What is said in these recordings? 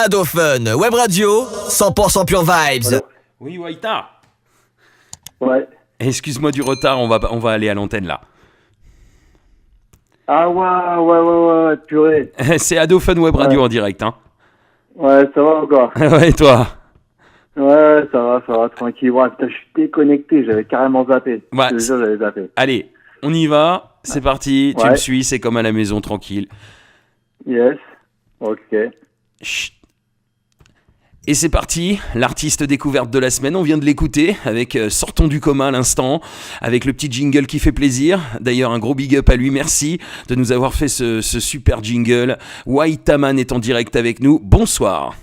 Ado Fun, Web Radio, 100% Pure Vibes. Voilà. Oui, Waïta. Ouais. Excuse-moi du retard, on va aller à l'antenne là. Ah ouais, purée. C'est Ado Fun Web Radio en direct, hein. Ouais, ça va encore. Ouais, et toi? Ouais, ça va, tranquille. Ouais, putain, je suis déconnecté, j'avais carrément zappé. Ouais, Je te jure, j'avais zappé. Allez, on y va, c'est parti, tu Ouais. me suis, c'est comme à la maison, tranquille. Yes. Ok. Chut. Et c'est parti, l'artiste découverte de la semaine, on vient de l'écouter avec Sortons du coma à l'instant, avec le petit jingle qui fait plaisir. D'ailleurs, un gros big up à lui, merci de nous avoir fait ce super jingle. Waïtaman est en direct avec nous, bonsoir.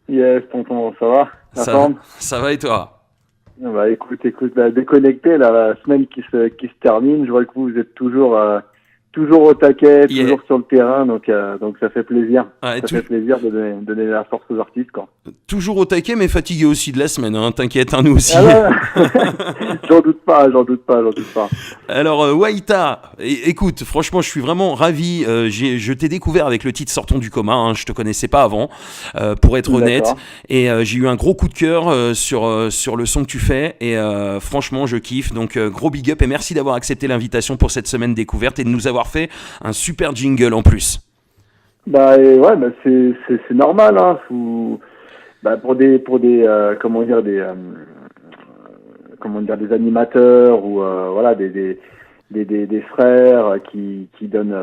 Yes, tonton, ça va? La forme? Ça va et toi? Bah écoute, bah, déconnecté, là, la semaine qui se termine, je vois que vous êtes toujours au taquet, Yeah. toujours sur le terrain, donc ça fait plaisir. Ouais, Ça fait plaisir de donner la force aux artistes, quoi. Toujours au taquet, mais fatigué aussi de la semaine, hein, t'inquiète, hein, nous aussi. Ah ouais. J'en doute pas. Alors, Waïta, écoute, franchement, je suis vraiment ravi. Je t'ai découvert avec le titre Sortons du coma, hein, je te connaissais pas avant, pour être honnête. D'accord. Et j'ai eu un gros coup de cœur sur le son que tu fais. Et franchement, je kiffe. Donc, gros big up et merci d'avoir accepté l'invitation pour cette semaine découverte et de nous avoir fait un super jingle en plus. Bah et ouais, bah c'est normal, hein. Bah pour des des animateurs ou voilà des frères qui donnent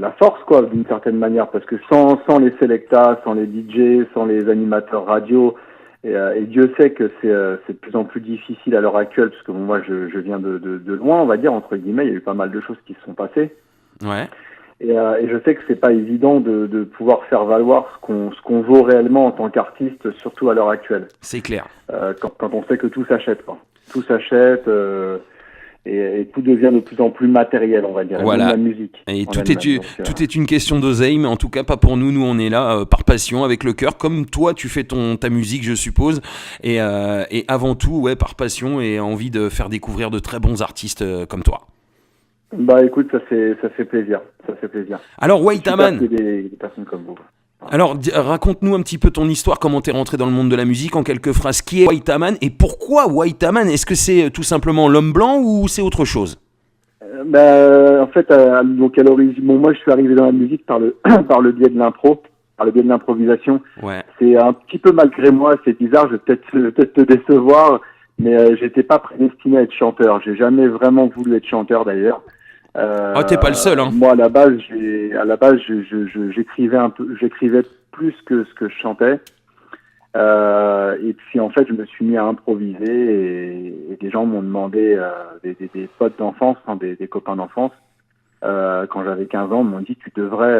la force, quoi, d'une certaine manière, parce que sans les selectas, sans les DJ, sans les animateurs radio, et Dieu sait que c'est de plus en plus difficile à l'heure actuelle, parce que bon, moi je viens de loin, on va dire, entre guillemets. Il y a eu pas mal de choses qui se sont passées. Ouais. Et je sais que c'est pas évident de pouvoir faire valoir ce qu'on vaut réellement en tant qu'artiste, surtout à l'heure actuelle. C'est clair. Quand on sait que tout s'achète, quoi. Tout s'achète, et tout devient de plus en plus matériel, on va dire. Voilà. Même la musique. Et en tout elle-même. tout est une question d'oseille, mais en tout cas pas pour nous. Nous, on est là par passion, avec le cœur, comme toi, tu fais ta musique, je suppose. Et avant tout, ouais, par passion et envie de faire découvrir de très bons artistes comme toi. Bah écoute, ça fait plaisir. Alors, J'espère Waïtaman, qu'il y a des personnes comme vous. alors raconte-nous un petit peu ton histoire, comment t'es rentré dans le monde de la musique en quelques phrases. Qui est Waïtaman et pourquoi Waïtaman? Est-ce que c'est tout simplement l'homme blanc ou c'est autre chose? En fait, donc à l'origine, bon, moi je suis arrivé dans la musique par le biais de l'impro, par le biais de l'improvisation. Ouais. C'est un petit peu malgré moi, c'est bizarre, je vais peut-être te décevoir, mais j'étais pas prédestiné à être chanteur. J'ai jamais vraiment voulu être chanteur d'ailleurs. T'es pas le seul, hein. Moi à la base, j'écrivais plus que ce que je chantais. Et puis en fait, je me suis mis à improviser et des gens m'ont demandé, des potes d'enfance, hein, des copains d'enfance, quand j'avais 15 ans, m'ont dit tu devrais.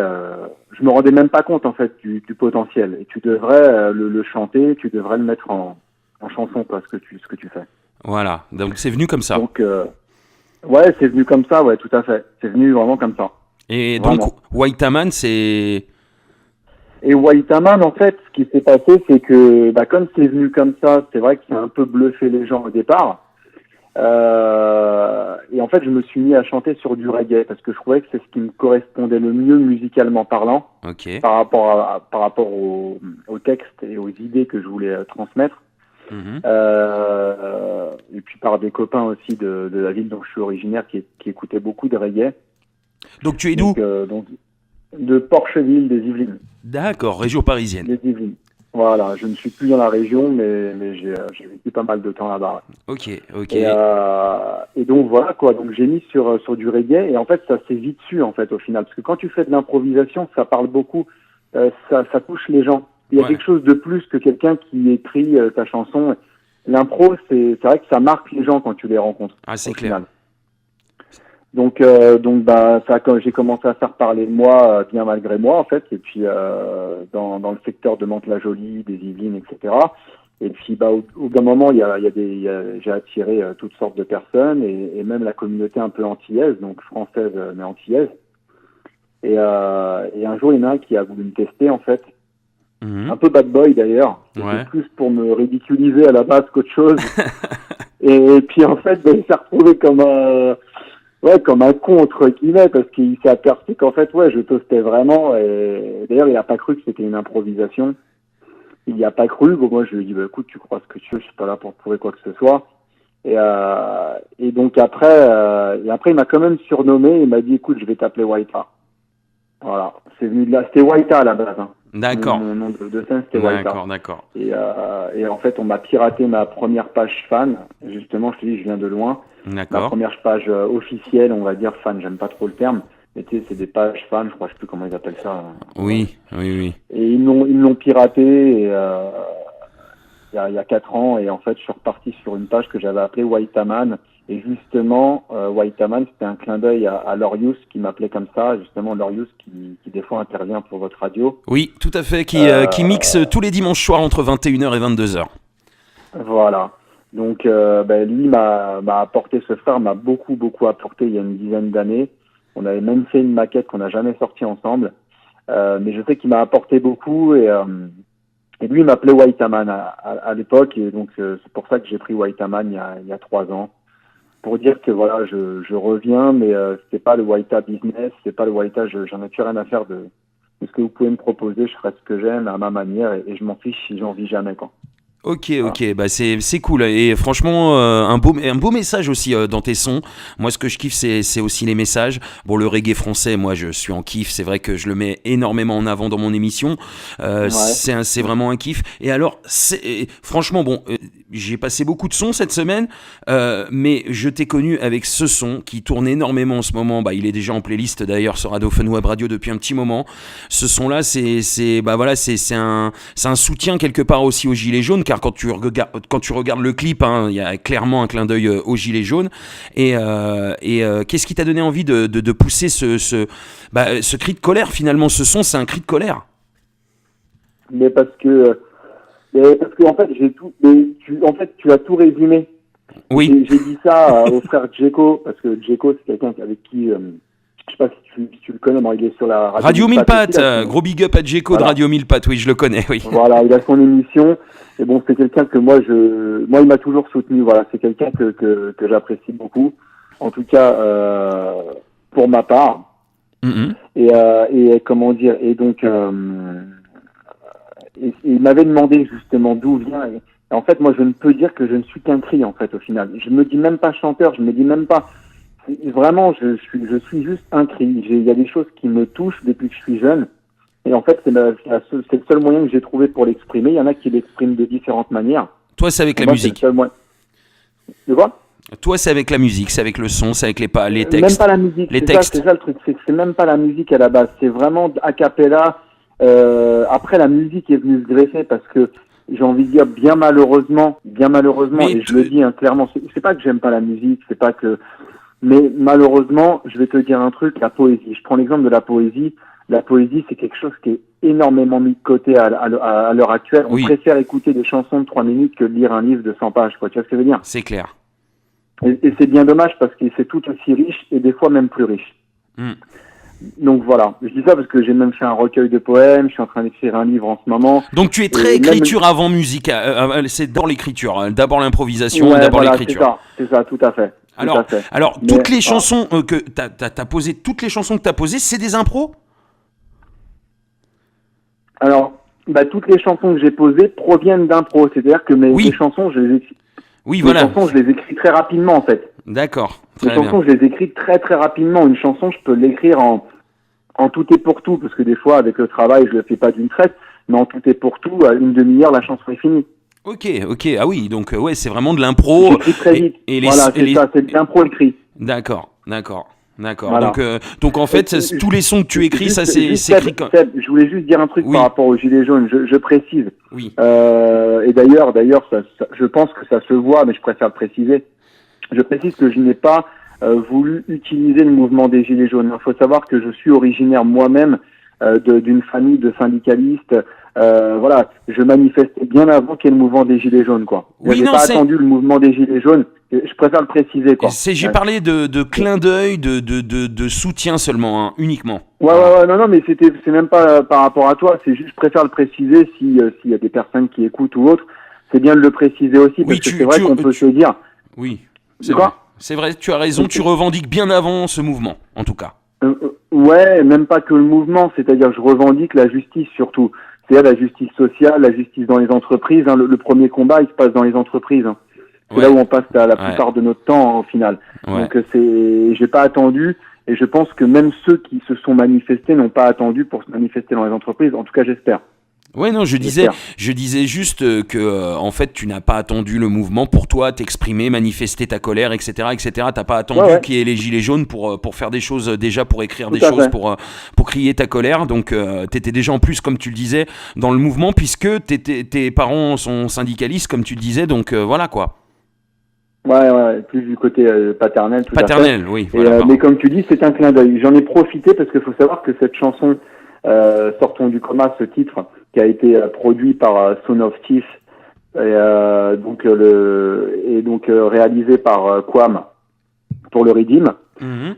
Je me rendais même pas compte en fait du potentiel, et tu devrais le chanter, tu devrais le mettre en chanson, quoi, ce que tu fais. Voilà, donc c'est venu comme ça. Donc ouais, c'est venu comme ça, ouais, tout à fait. C'est venu vraiment comme ça. Et Vraiment. donc, Waïtaman, c'est... Et Waïtaman, en fait, ce qui s'est passé, c'est que, comme c'est venu comme ça, c'est vrai que ça a un peu bluffé les gens au départ. Et en fait, je me suis mis à chanter sur du reggae parce que je trouvais que c'est ce qui me correspondait le mieux musicalement parlant, Ok. par rapport au texte et aux idées que je voulais transmettre. Mhm. Et puis par des copains aussi de la ville dont je suis originaire qui écoutaient beaucoup de reggae. Donc tu es d'où? Donc de Porcheville, des Yvelines. D'accord, région parisienne. Des Yvelines. Voilà, je ne suis plus dans la région, mais j'ai vécu pas mal de temps là-bas. Ok. Et donc voilà, quoi. Donc j'ai mis sur du reggae, et en fait ça s'est vite su, en fait, au final, parce que quand tu fais de l'improvisation, ça parle beaucoup, ça touche les gens. Il y a Ouais. quelque chose de plus que quelqu'un qui écrit ta chanson. L'impro, c'est vrai que ça marque les gens quand tu les rencontres. Ah, c'est au clair. final. Donc quand j'ai commencé à faire parler de moi, bien malgré moi, en fait, et puis dans le secteur de Mantes-la-Jolie, des Yvelines, etc. Et puis au bout d'un moment, j'ai attiré toutes sortes de personnes, et même la communauté un peu antillaise, donc française mais antillaise. Et un jour, il y en a un qui a voulu me tester, en fait. Mhm. Un peu bad boy d'ailleurs, c'était Ouais. plus pour me ridiculiser à la base qu'autre chose. Et puis en fait, il s'est retrouvé comme ouais, comme un con entre guillemets, parce qu'il s'est aperçu qu'en fait, ouais, je toastais vraiment. Et d'ailleurs, il a pas cru que c'était une improvisation. Il y a pas cru. Bon, moi, je lui ai dit, bah, écoute, tu crois ce que tu veux, je suis pas là pour te prouver quoi que ce soit. Et donc après, il m'a quand même surnommé. Il m'a dit, écoute, je vais t'appeler Waita. Voilà, c'est venu de là. C'était Waita à la base. Hein. D'accord. Mon nom de scène, c'était Waita. D'accord. Et en fait, on m'a piraté ma première page fan. Justement, je te dis, je viens de loin. Ma première page officielle, on va dire fan. J'aime pas trop le terme. Mais tu sais, c'est des pages fans. Je sais plus comment ils appellent ça. Oui. Et ils me l'ont piraté. Il y a 4 ans, et en fait je suis reparti sur une page que j'avais appelée Waitaman, et justement Waitaman, c'était un clin d'œil à Lorius qui m'appelait comme ça, justement Lorius qui des fois intervient pour votre radio. Oui, tout à fait, qui mixe tous les dimanches soirs entre 21h et 22h. Voilà, donc lui m'a apporté, ce frère m'a beaucoup apporté il y a une dizaine d'années. On avait même fait une maquette qu'on n'a jamais sortie ensemble, mais je sais qu'il m'a apporté beaucoup, et lui, il m'appelait Waitaman à l'époque, et donc c'est pour ça que j'ai pris Waitaman il y a 3 ans. Pour dire que voilà, je reviens, mais c'est pas le Waita business, c'est pas le Waita, j'en ai plus rien à faire de ce que vous pouvez me proposer, je ferai ce que j'aime à ma manière, et je m'en fiche si j'en vis jamais, quoi. Ok, bah c'est cool, et franchement un beau message aussi dans tes sons. Moi, ce que je kiffe, c'est aussi les messages. Bon, le reggae français, moi je suis en kiff, c'est vrai que je le mets énormément en avant dans mon émission. C'est vraiment un kiff. Et alors franchement, bon, j'ai passé beaucoup de sons cette semaine, mais je t'ai connu avec ce son qui tourne énormément en ce moment. Bah, il est déjà en playlist d'ailleurs sur Radio Fun Web Radio depuis un petit moment. Ce son là, c'est un soutien quelque part aussi aux Gilets jaunes, car quand tu regardes le clip, hein, il y a clairement un clin d'œil aux Gilets jaunes. Et qu'est-ce qui t'a donné envie de pousser ce cri de colère finalement? Ce son, c'est un cri de colère. Mais parce que en fait, tu as tout résumé. Oui. J'ai dit ça au frère Djeko, parce que Djeko, c'est quelqu'un avec qui, je sais pas si tu le connais, mais il est sur la Radio 1000 pattes, gros big up à Djeko, voilà. De Radio 1000 pattes, oui, je le connais, oui. Voilà, il a son émission, et bon, c'est quelqu'un que moi, il m'a toujours soutenu, voilà, c'est quelqu'un que j'apprécie beaucoup, en tout cas, pour ma part. Et comment dire, et donc, il m'avait demandé justement d'où vient, et en fait, moi, je ne peux dire que je ne suis qu'un cri, en fait, au final. Je me dis même pas chanteur, je me dis même pas. Vraiment, je suis juste un cri. Il y a des choses qui me touchent depuis que je suis jeune. Et en fait, c'est le seul moyen que j'ai trouvé pour l'exprimer. Il y en a qui l'expriment de différentes manières. Toi, c'est avec la musique. De quoi ? Toi, c'est avec la musique, c'est avec le son, c'est avec les textes. Même pas la musique. C'est ça le truc. C'est même pas la musique à la base. C'est vraiment a cappella. Après, la musique est venue se greffer parce que j'ai envie de dire bien malheureusement, et je le dis hein, clairement, c'est pas que j'aime pas la musique, c'est pas que, mais malheureusement, je vais te dire un truc, la poésie. Je prends l'exemple de la poésie. La poésie, c'est quelque chose qui est énormément mis de côté à l'heure actuelle. On préfère écouter des chansons de 3 minutes que de lire un livre de 100 pages, quoi. Tu vois ce que je veux dire ? C'est clair. Et c'est bien dommage parce que c'est tout aussi riche et des fois même plus riche. Donc voilà, je dis ça parce que j'ai même fait un recueil de poèmes, je suis en train d'écrire un livre en ce moment. Donc tu es très écriture avant musique, c'est d'abord l'écriture, d'abord l'improvisation, d'abord l'écriture. C'est ça, tout à fait. Alors toutes les chansons que t'as posées, toutes les chansons que t'as posées, c'est des impros ? Alors, toutes les chansons que j'ai posées proviennent d'impro, c'est-à-dire que mes chansons, je les écris. Oui, voilà. Les chansons, je les écris très rapidement en fait. D'accord. Les chansons, je les écris très très rapidement. Une chanson, je peux l'écrire en tout et pour tout, parce que des fois, avec le travail, je le fais pas d'une traite, mais en tout et pour tout, à une demi-heure, la chanson est finie. Ok. Ah oui, donc ouais, c'est vraiment de l'impro. J'écris très vite. Ça, c'est de l'impro écrit. D'accord. Voilà. Donc en fait, tous les sons que tu écris, ça c'est écrit comme... Je voulais juste dire un truc par rapport aux Gilets jaunes, je précise. Oui. Et d'ailleurs, je pense que ça se voit, mais je préfère le préciser. Je précise que je n'ai pas voulu utiliser le mouvement des Gilets jaunes. Il faut savoir que je suis originaire moi-même d'une famille de syndicalistes. Voilà, je manifestais bien avant qu'il y ait le mouvement des Gilets jaunes, quoi. Je n'ai pas attendu le mouvement des Gilets jaunes. Je préfère le préciser, quoi. J'ai parlé de clin d'œil, de soutien seulement, hein, uniquement. Ouais, non, mais c'est même pas par rapport à toi. C'est juste, je préfère le préciser s'il y a des personnes qui écoutent ou autres. C'est bien de le préciser aussi, parce que c'est vrai qu'on peut se dire. Oui. C'est quoi ? C'est vrai, tu as raison, tu revendiques bien avant ce mouvement, en tout cas. Ouais, même pas que le mouvement, c'est-à-dire je revendique la justice surtout. C'est-à-dire la justice sociale, la justice dans les entreprises. Hein. Le premier combat, il se passe dans les entreprises. Hein. C'est là où on passe la plupart de notre temps, hein, au final. Ouais. Donc j'ai pas attendu, et je pense que même ceux qui se sont manifestés n'ont pas attendu pour se manifester dans les entreprises. En tout cas, j'espère. Ouais, non, je disais juste que en fait, tu n'as pas attendu le mouvement pour toi t'exprimer, manifester ta colère, etc., etc. T'as pas attendu qu'il y ait les gilets jaunes pour faire des choses déjà, pour écrire des choses, pour crier ta colère. Donc, t'étais déjà en plus, comme tu le disais, dans le mouvement, puisque tes parents sont syndicalistes, comme tu le disais. Donc, voilà quoi. Ouais, plus du côté paternel. Paternel, oui. Voilà, mais comme tu dis, c'est un clin d'œil. J'en ai profité parce qu'il faut savoir que cette chanson, Sortons du coma, ce titre, qui a été produit par Son of Thief et donc réalisé par Quam pour le Redeem,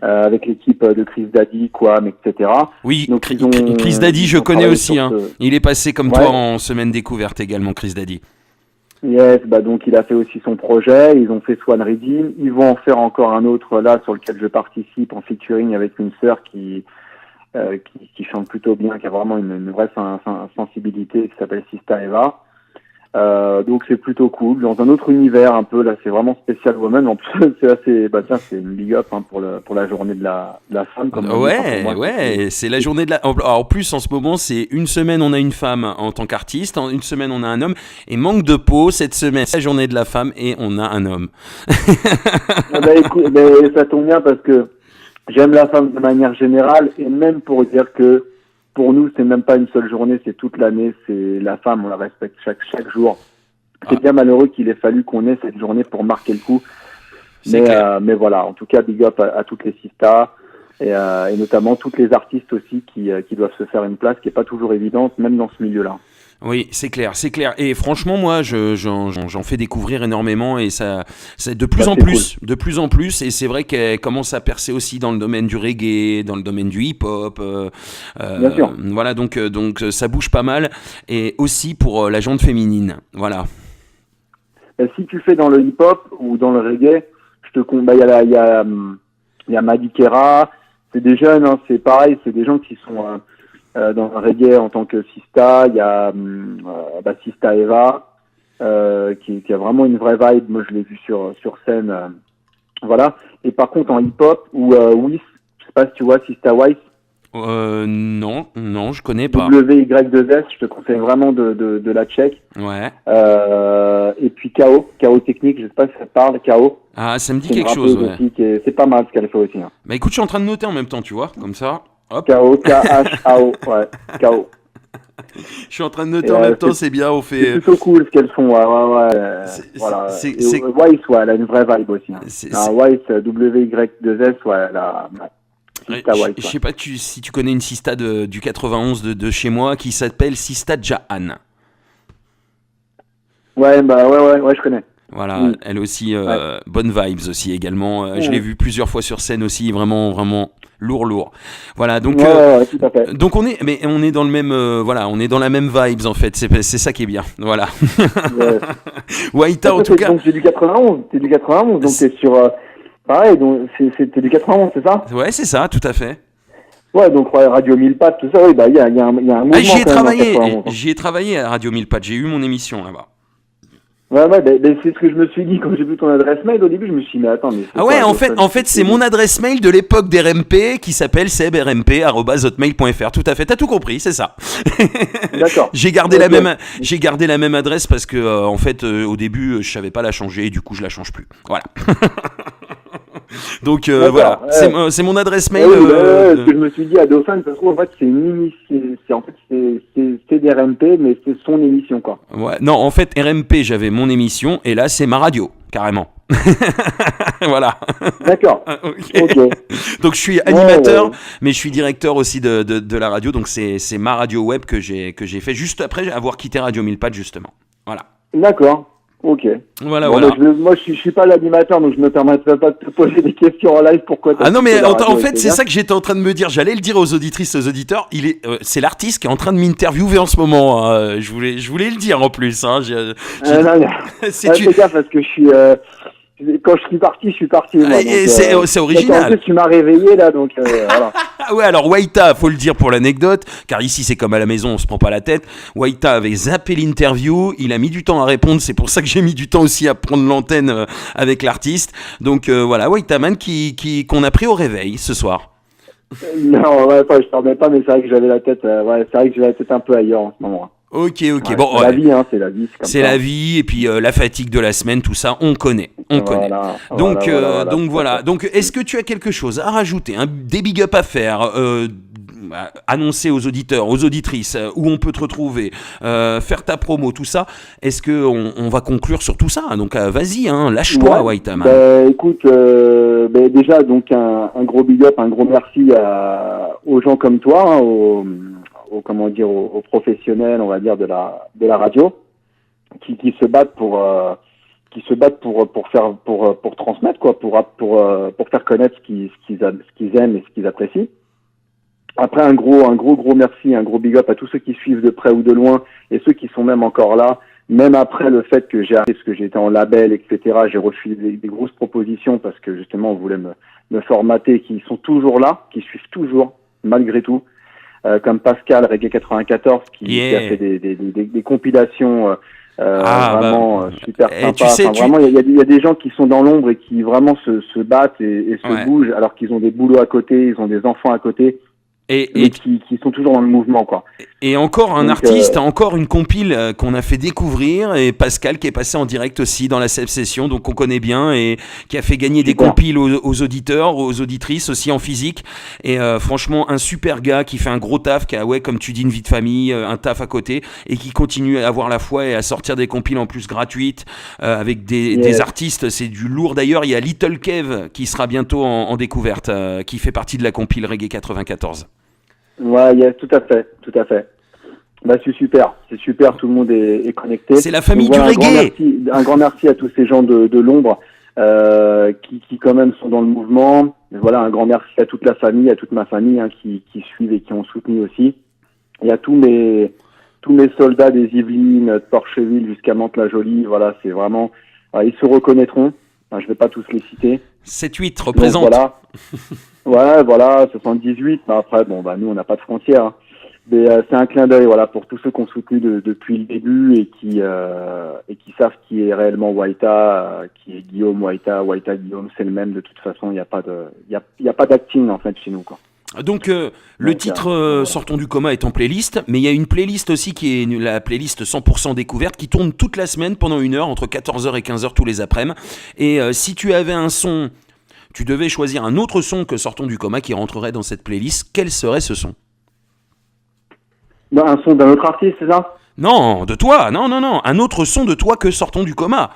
avec l'équipe de Chris Daddy, Quam, etc. Oui, donc, Chris Daddy, je connais aussi. Hein. Il est passé comme toi en semaine découverte également, Chris Daddy. Yes, donc il a fait aussi son projet. Ils ont fait Swan Redeem. Ils vont en faire encore un autre là sur lequel je participe en featuring avec une sœur qui chante plutôt bien, qui a vraiment une vraie sensibilité, qui s'appelle Sista Eva. Donc c'est plutôt cool. Dans un autre univers un peu, là c'est vraiment Special Woman. En plus c'est assez, c'est une big up hein, pour la journée de la femme. Comme c'est la journée de la... En plus en ce moment c'est une semaine on a une femme en tant qu'artiste, une semaine on a un homme, et manque de peau cette semaine c'est la journée de la femme et on a un homme. Écoute, ça tombe bien parce que j'aime la femme de manière générale, et même pour dire que pour nous, c'est même pas une seule journée, c'est toute l'année, c'est la femme, on la respecte chaque jour. C'est bien malheureux qu'il ait fallu qu'on ait cette journée pour marquer le coup. Mais voilà, en tout cas, big up à toutes les sistas, et notamment toutes les artistes aussi qui doivent se faire une place, qui est pas toujours évidente, même dans ce milieu-là. Oui, c'est clair. Et franchement, moi, j'en fais découvrir énormément, et ça, c'est de plus en plus. Et c'est vrai qu'elle commence à percer aussi dans le domaine du reggae, dans le domaine du hip-hop. Bien sûr. Voilà, donc ça bouge pas mal, et aussi pour la gente féminine. Voilà. Si tu fais dans le hip-hop ou dans le reggae, il y a Madikera. C'est des jeunes, hein, c'est pareil, c'est des gens qui sont dans le reggae en tant que Sista. Il y a Sista Eva qui a vraiment une vraie vibe. Moi je l'ai vu sur scène, voilà. Et par contre en hip-hop ou Wiss, je sais pas si tu vois Sista Weiss. Non, je connais pas. WY2S, je te conseille vraiment de la check. Ouais. Et puis KO Technique, je sais pas si ça te parle, KO. Ah, ça me dit quelque chose, ouais. Aussi, c'est pas mal ce qu'elle fait aussi. Hein. Bah écoute, je suis en train de noter en même temps, tu vois, comme ça. Hop. KO, KHAO, ouais, KO. Je suis en train de noter en même temps, c'est bien, on fait... C'est plutôt cool ce qu'elles font, ouais. Voilà. Weiss, ouais, elle a une vraie vibe aussi. Hein. Weiss, WY2S, ouais, elle a... Je sais pas si tu connais une sista du 91 de chez moi qui s'appelle Sista Jahan. Ouais, je connais. Voilà, elle aussi, bonne vibes aussi également. Je l'ai vu plusieurs fois sur scène aussi, vraiment, vraiment lourd. Voilà, donc, tout à fait. Donc on est dans le même, on est dans la même vibes en fait. C'est ça qui est bien. Voilà. Waïta en tout cas. Donc c'est du 91, donc t'es sur. Pareil, donc c'était du 91, c'est ça? Ouais, c'est ça, tout à fait. Ouais, donc Radio 1000 Pattes, tout ça, oui, il y a un mouvement. J'y ai travaillé à Radio 1000 Pattes, j'ai eu mon émission là-bas. Ouais, c'est ce que je me suis dit quand j'ai vu ton adresse mail. Au début, je me suis dit, mais attends, mais en fait, c'est mon adresse mail de l'époque d'RMP qui s'appelle sebrmp@hotmail.fr. Tout à fait, t'as tout compris, c'est ça. D'accord. J'ai gardé la même adresse parce que, en fait, au début, je savais pas la changer et du coup, je la change plus. Voilà. Donc voilà, c'est mon adresse mail. Ce que je me suis dit à Dauphin, parce qu'en fait c'est une émission, c'est des RMP, mais c'est son émission quoi. Ouais, non, en fait RMP j'avais mon émission et là c'est ma radio carrément. Voilà. D'accord. Okay. Donc je suis animateur, mais je suis directeur aussi de la radio, donc c'est ma radio web que j'ai fait juste après avoir quitté Radio 1000 Pattes justement. Voilà. D'accord. Ok. Voilà. Moi, je suis pas l'animateur, donc je me permettrai pas de te poser des questions en live. Pourquoi? Ah non, mais en fait, c'est ça que j'étais en train de me dire. J'allais le dire aux auditrices, aux auditeurs. C'est l'artiste qui est en train de m'interviewer en ce moment. Je voulais le dire en plus. Hein. Fais gaffe parce que je suis. Quand je suis parti. Moi, donc, c'est original. En plus, tu m'as réveillé là, donc voilà. Ah ouais, alors Wayta, faut le dire pour l'anecdote, car ici c'est comme à la maison, on se prend pas la tête. Wayta avait zappé l'interview, il a mis du temps à répondre, c'est pour ça que j'ai mis du temps aussi à prendre l'antenne avec l'artiste. Donc voilà, Wayta Man qu'on a pris au réveil ce soir. Non, ouais, je t'en remets pas, mais c'est vrai que j'avais la tête, c'est vrai que j'ai la tête un peu ailleurs en ce moment. Ok, Ouais, bon, c'est la vie, hein, c'est la vie. C'est la vie, et puis la fatigue de la semaine, tout ça, on connaît. Donc, voilà. Donc, est-ce que tu as quelque chose à rajouter, des big up à faire, annoncer aux auditeurs, aux auditrices, où on peut te retrouver, faire ta promo, tout ça. Est-ce que on va conclure sur tout ça? Donc, vas-y, lâche-toi, Wayta Man. Écoute, déjà, donc un gros big up, un gros merci aux gens comme toi, aux professionnels, on va dire, de la radio, qui se battent pour transmettre, quoi, pour faire connaître ce qu'ils aiment et ce qu'ils apprécient. Après, un gros merci, un gros big up à tous ceux qui suivent de près ou de loin et ceux qui sont même encore là, même après le fait que j'ai arrêté parce que j'étais en label, etc. J'ai refusé des grosses propositions parce que justement on voulait me formater, qui sont toujours là, qui suivent toujours malgré tout. Comme Pascal Reggae 94 qui a fait des compilations vraiment super sympas. Tu sais, vraiment, il y a des gens qui sont dans l'ombre et qui vraiment se battent et se bougent alors qu'ils ont des boulots à côté, ils ont des enfants à côté. Et qui sont toujours dans le mouvement, quoi. Et encore un artiste, encore une compile qu'on a fait découvrir, et Pascal qui est passé en direct aussi dans la session, donc on connaît bien, et qui a fait gagner des compiles aux auditeurs, aux auditrices aussi en physique. Et franchement, un super gars qui fait un gros taf, qui a, comme tu dis, une vie de famille, un taf à côté, et qui continue à avoir la foi et à sortir des compiles en plus gratuites avec des artistes. C'est du lourd. D'ailleurs, il y a Little Kev qui sera bientôt en découverte, qui fait partie de la compile Reggae 94. Ouais, tout à fait. C'est super, tout le monde est connecté. C'est la famille du reggae. Un grand merci à tous ces gens de l'ombre qui quand même sont dans le mouvement. Et voilà, un grand merci à toute la famille, à toute ma famille qui suivent et qui ont soutenu aussi. Et à tous mes soldats des Yvelines, de Porcheville jusqu'à Mantes-la-Jolie. Voilà, c'est vraiment, ils se reconnaîtront. Enfin, je vais pas tous les citer. 7-8 représente. Donc, voilà. Ouais, voilà, 78. Mais après, nous, on n'a pas de frontières. Hein. Mais c'est un clin d'œil, voilà, pour tous ceux qui ont soutenu depuis le début et qui savent qui est réellement Wayta, qui est Guillaume Wayta Guillaume, c'est le même de toute façon. Il y a pas d'acting en fait chez nous, quoi. Donc le titre Sortons du coma est en playlist, mais il y a une playlist aussi qui est la playlist 100% découverte qui tourne toute la semaine pendant 1 heure, entre 14h et 15h tous les après-midi. Et si tu avais un son, tu devais choisir un autre son que Sortons du coma qui rentrerait dans cette playlist, quel serait ce son? Un son d'un autre artiste, c'est ça? Non, de toi, non, un autre son de toi que Sortons du coma.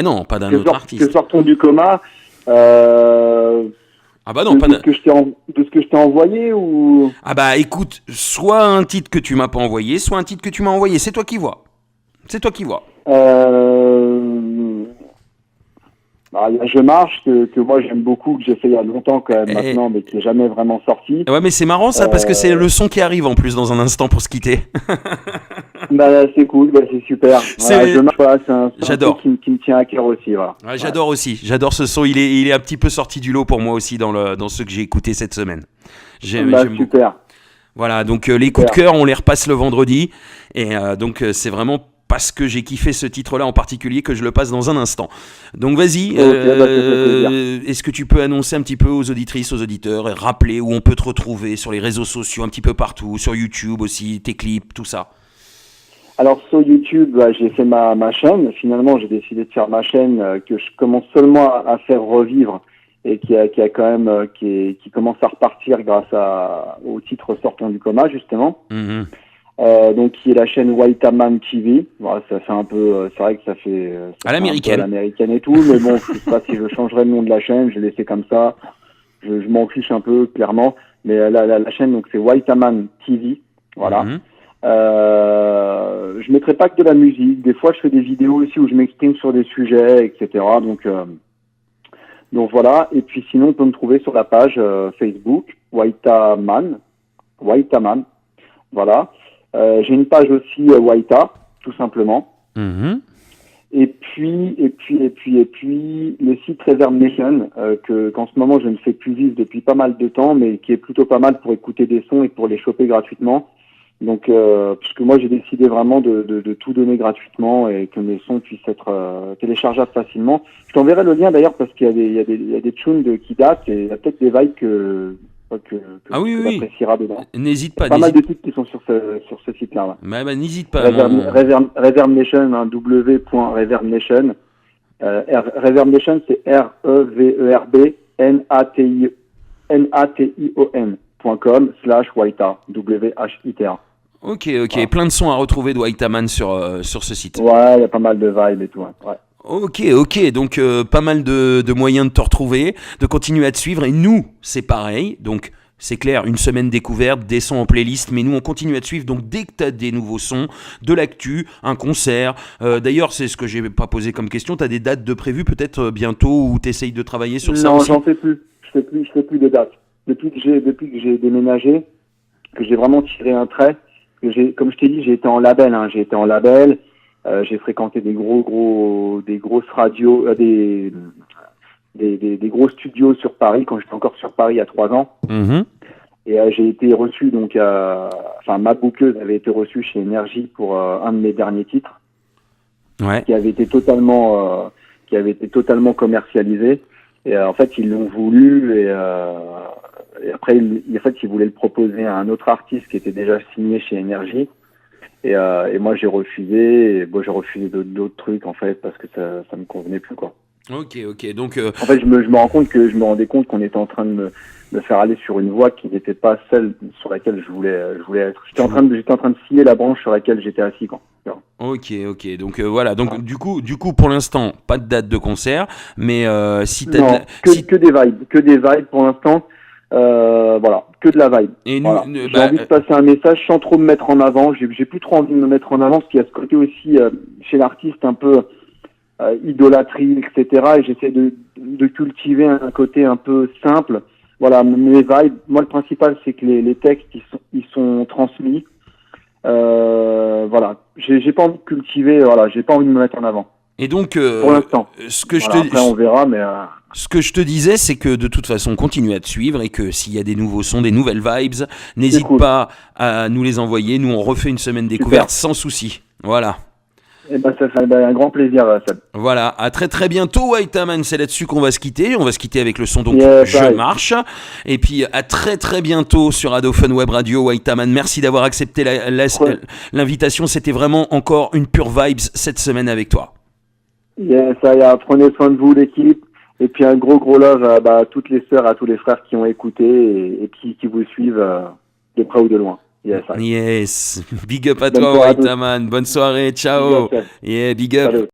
Non, pas d'un autre artiste. Que Sortons du coma. De ce que je t'ai envoyé ou... Écoute, soit un titre que tu m'as pas envoyé, soit un titre que tu m'as envoyé, c'est toi qui vois. Je marche, que moi j'aime beaucoup, que j'ai fait il y a longtemps quand même maintenant, mais qui n'est jamais vraiment sorti. Ouais, mais c'est marrant ça, parce que c'est le son qui arrive en plus dans un instant pour se quitter. C'est cool, c'est super. C'est un j'adore. Son qui me tient à cœur aussi. Voilà. Ouais, j'adore aussi, j'adore ce son, il est un petit peu sorti du lot pour moi aussi dans ceux que j'ai écoutés cette semaine. J'aime super. Beaucoup. Voilà, donc les coups de cœur, on les repasse le vendredi, et donc c'est vraiment parce que j'ai kiffé ce titre-là en particulier que je le passe dans un instant. Donc vas-y, est-ce que tu peux annoncer un petit peu aux auditrices, aux auditeurs, et rappeler où on peut te retrouver sur les réseaux sociaux, un petit peu partout, sur YouTube aussi, tes clips, tout ça? Alors sur YouTube, j'ai fait ma chaîne. Finalement, j'ai décidé de faire ma chaîne que je commence seulement à faire revivre et qui commence à repartir grâce au titre Sortons du coma justement. Mm-hmm. Donc qui est la chaîne Wayta Man TV. Voilà, ça fait un peu, c'est vrai que ça fait à l'américaine. À l'américaine et tout, mais bon, je sais pas si je changerais le nom de la chaîne, je l'ai laissé comme ça. Je m'en fiche un peu clairement, mais la chaîne donc c'est Wayta Man TV. Voilà. Mm-hmm. Je mettrai pas que de la musique. Des fois, je fais des vidéos aussi où je m'exprime sur des sujets, etc. Donc voilà. Et puis sinon, on peut me trouver sur la page Facebook Wayta Man. Voilà. J'ai une page aussi Wayta, tout simplement. Mm-hmm. le site Reverb Nation, qu'en ce moment je ne fais plus vivre depuis pas mal de temps, mais qui est plutôt pas mal pour écouter des sons et pour les choper gratuitement. Donc, puisque moi j'ai décidé vraiment de tout donner gratuitement et que mes sons puissent être téléchargeables facilement. Je t'enverrai le lien d'ailleurs parce qu'il y a des tunes qui datent et il y a peut-être des vibes que Ah oui, oui. t'apprécieras dedans. N'hésite pas. Pas mal de titres qui sont sur ce site-là. Ouais. Bah, n'hésite pas. Reverb Nation, hein, w.reverbnation. Reverb Nation, c'est REVERBNATION.com/Whyta, WHITA. Ok. Voilà. Plein de sons à retrouver de Whytaman sur ce site. Ouais, il y a pas mal de vibes et tout. Ouais. Ok. Donc pas mal de moyens de te retrouver, de continuer à te suivre. Et nous, c'est pareil. Donc c'est clair, une semaine découverte, des sons en playlist, mais nous on continue à te suivre. Donc dès que tu as des nouveaux sons, de l'actu, un concert. D'ailleurs, c'est ce que j'ai pas posé comme question. Tu as des dates de prévues peut-être bientôt où tu essayes de travailler sur ça aussi? Non, j'en fais plus. Je fais plus de dates. Depuis que j'ai déménagé, que j'ai vraiment tiré un trait, comme je t'ai dit, j'ai été en label. J'ai fréquenté des grosses radios, des gros studios sur Paris quand j'étais encore sur Paris il y a 3 ans. Mm-hmm. Et j'ai été reçu ma bookeuse avait été reçue chez Énergie pour un de mes derniers titres, ouais, qui avait été totalement commercialisé. Et en fait ils l'ont voulu et après ils voulaient le proposer à un autre artiste qui était déjà signé chez Énergie. Et moi j'ai refusé. Et j'ai refusé d'autres trucs en fait parce que ça me convenait plus quoi. Ok. Donc en fait je me rendais compte qu'on était en train de me faire aller sur une voie qui n'était pas celle sur laquelle je voulais être. J'étais en train de scier la branche sur laquelle j'étais assis quoi. Ok. Donc voilà. Donc du coup pour l'instant pas de date de concert, mais si t'as non, que des vibes pour l'instant. Voilà, que de la vibe. Et nous, voilà. J'ai envie de passer un message sans trop me mettre en avant. J'ai plus trop envie de me mettre en avant parce qu'il y a ce côté aussi chez l'artiste un peu idolâtrie, etc. Et j'essaie de cultiver un côté un peu simple. Voilà, mes vibes. Moi, le principal, c'est que les textes ils sont transmis. Voilà, j'ai pas envie de cultiver. Voilà, j'ai pas envie de me mettre en avant. Et donc, pour l'instant. Après, on verra, mais. Ce que je te disais, c'est que de toute façon, continue à te suivre et que s'il y a des nouveaux sons, des nouvelles vibes, n'hésite pas à nous les envoyer. Nous, on refait une semaine découverte sans souci. Voilà. Eh ben, ça fait un grand plaisir, Seb. Voilà, à très très bientôt, Whytaman. C'est là-dessus qu'on va se quitter. On va se quitter avec le son donc Je marche. Et puis à très très bientôt sur Ado Fun Web Radio, Whytaman. Merci d'avoir accepté l'invitation. C'était vraiment encore une pure vibes cette semaine avec toi. Yes, prenez soin de vous, l'équipe. Et puis un gros love à toutes les sœurs, à tous les frères qui ont écouté et qui vous suivent de près ou de loin. Yes. Big up à toi, Whytaman. Bonne soirée. Ciao. Big up. Salut.